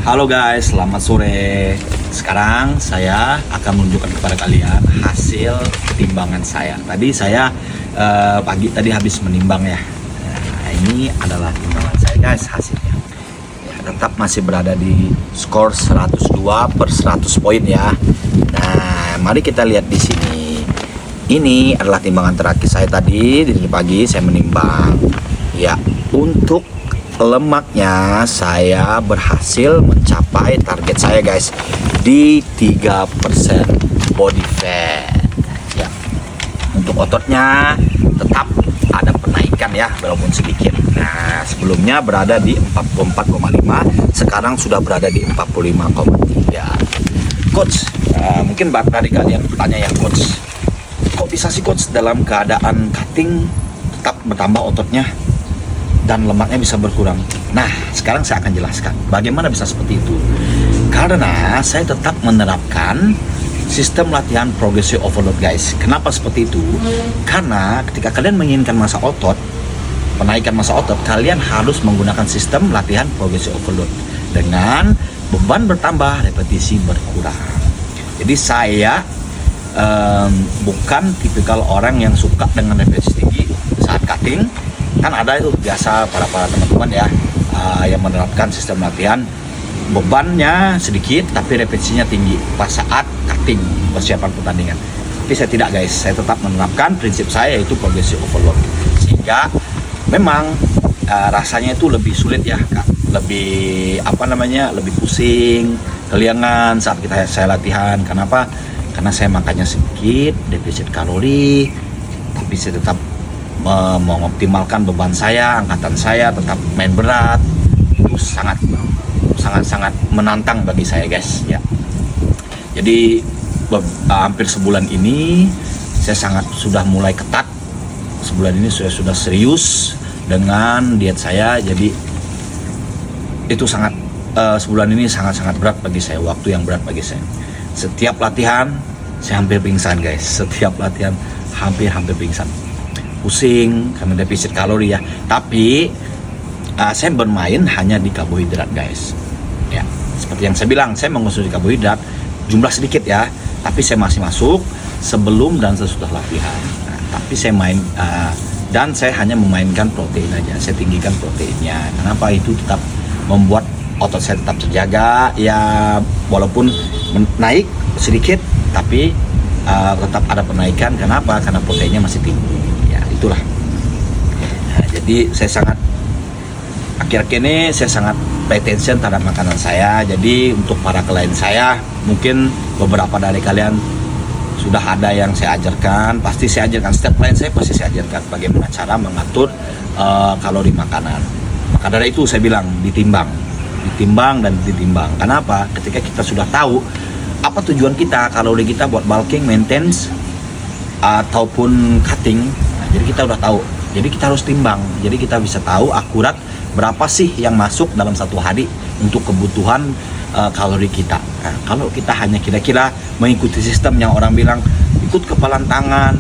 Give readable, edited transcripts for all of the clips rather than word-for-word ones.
Halo guys, selamat sore. Sekarang saya akan menunjukkan kepada kalian hasil timbangan saya. Tadi saya pagi tadi habis menimbang ya. Nah, ini adalah timbangan saya guys, hasilnya. Ya, tetap masih berada di skor 102 per 100 poin ya. Nah, mari kita lihat di sini. Ini adalah timbangan terakhir saya tadi di pagi saya menimbang. Ya, untuk lemaknya saya berhasil mencapai target saya guys di 3% body fat ya. Untuk ototnya tetap ada penaikan ya, walaupun sedikit. Nah, sebelumnya berada di 44,5, sekarang sudah berada di 45,3. Coach, mungkin dari kalian bertanya ya, coach, kok bisa sih coach dalam keadaan cutting tetap bertambah ototnya dan lemaknya bisa berkurang? Nah, sekarang saya akan jelaskan bagaimana bisa seperti itu. Karena saya tetap menerapkan sistem latihan progressive overload guys. Kenapa seperti itu? Karena ketika kalian menginginkan massa otot, menaikkan massa otot, kalian harus menggunakan sistem latihan progressive overload. Dengan beban bertambah, repetisi berkurang. Jadi saya bukan tipikal orang yang suka dengan repetisi tinggi saat cutting. Kan ada itu biasa para teman-teman ya yang menerapkan sistem latihan bebannya sedikit tapi repetisinya tinggi pas saat cutting persiapan pertandingan. Tapi saya tidak guys, saya tetap menerapkan prinsip saya yaitu progressive overload, sehingga memang rasanya itu lebih sulit ya Kak. Lebih lebih pusing keliangan saat saya latihan. Kenapa? Karena saya makannya sedikit, defisit kalori, tapi saya tetap mengoptimalkan beban saya, angkatan saya tetap main berat. Itu sangat menantang bagi saya guys ya. Jadi hampir sebulan ini saya sudah mulai ketat. Sebulan ini saya sudah serius dengan diet saya. Jadi itu sebulan ini sangat berat bagi saya, waktu yang berat bagi saya. Setiap latihan saya hampir pingsan guys. Setiap latihan hampir pingsan, pusing karena defisit kalori ya. Tapi saya bermain hanya di karbohidrat guys ya. Seperti yang saya bilang, saya mengkonsumsi karbohidrat jumlah sedikit ya, tapi saya masih masuk sebelum dan sesudah latihan. Nah, tapi saya main dan saya hanya memainkan protein aja. Saya tinggikan proteinnya. Kenapa? Itu tetap membuat otot saya tetap terjaga ya, walaupun naik sedikit tapi tetap ada penaikan. Kenapa? Karena proteinnya masih tinggi ya, itulah. Nah, jadi saya akhir-akhir ini saya sangat pay attention terhadap makanan saya. Jadi untuk para klien saya, mungkin beberapa dari kalian sudah ada yang saya ajarkan, pasti saya ajarkan, setiap klien saya pasti saya ajarkan bagaimana cara mengatur kalori makanan. Maka dari itu saya bilang ditimbang dan ditimbang. Kenapa? Ketika kita sudah tahu apa tujuan kita, kalori kita buat bulking, maintenance ataupun cutting, nah, jadi kita udah tahu. Jadi kita harus timbang. Jadi kita bisa tahu akurat berapa sih yang masuk dalam satu hari untuk kebutuhan kalori kita. Nah, kalau kita hanya kira-kira mengikuti sistem yang orang bilang ikut kepalan tangan,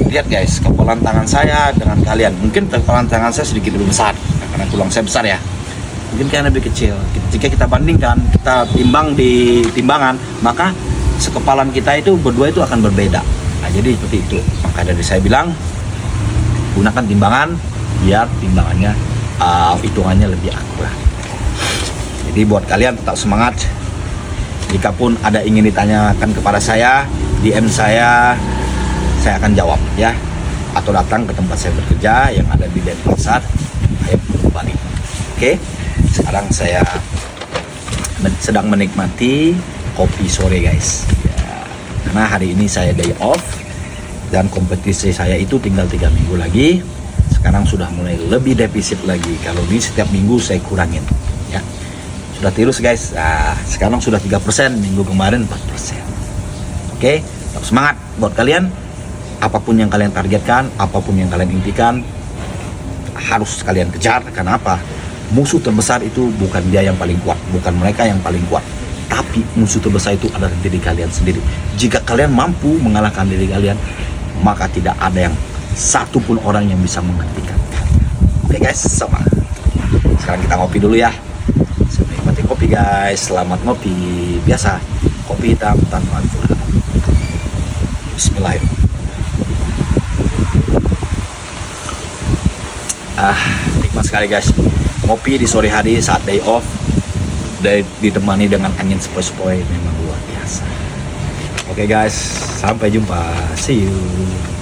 lihat guys, kepalan tangan saya dengan kalian, mungkin kepalan tangan saya sedikit lebih besar karena tulang saya besar ya, mungkin kalian lebih kecil. Jika kita bandingkan, kita timbang di timbangan, maka sekepalan kita itu berdua itu akan berbeda. Nah, jadi seperti itu. Maka dari saya bilang gunakan timbangan biar timbangannya hitungannya lebih akurat. Jadi buat kalian tetap semangat. Jikapun ada ingin ditanyakan kepada saya, DM saya akan jawab ya, atau datang ke tempat saya bekerja yang ada di Denpasar, Bali. Oke, sekarang saya sedang menikmati kopi sore guys ya, karena hari ini saya day off dan kompetisi saya itu tinggal 3 minggu lagi. Sekarang sudah mulai lebih defisit lagi. Kalau di setiap minggu saya kurangin ya. Sudah tirus guys. Nah, sekarang sudah 3%, minggu kemarin 4%. Oke, tetap semangat buat kalian. Apapun yang kalian targetkan, apapun yang kalian impikan, harus kalian kejar. Karena apa? Musuh terbesar itu bukan dia yang paling kuat, bukan mereka yang paling kuat, tapi musuh terbesar itu adalah diri kalian sendiri. Jika kalian mampu mengalahkan diri kalian, maka tidak ada yang satupun orang yang bisa menghentikan kalian. Oke guys, sama. Sekarang kita ngopi dulu ya. Saya menikmati kopi. kopi guys. Selamat ngopi. Biasa kopi hitam tanpa gula. Bismillahirrahmanirrahim. Nikmat sekali guys. Ngopi di sore hari saat day off, ditemani dengan angin sepoi-sepoi, memang luar biasa. Oke guys, sampai jumpa. See you.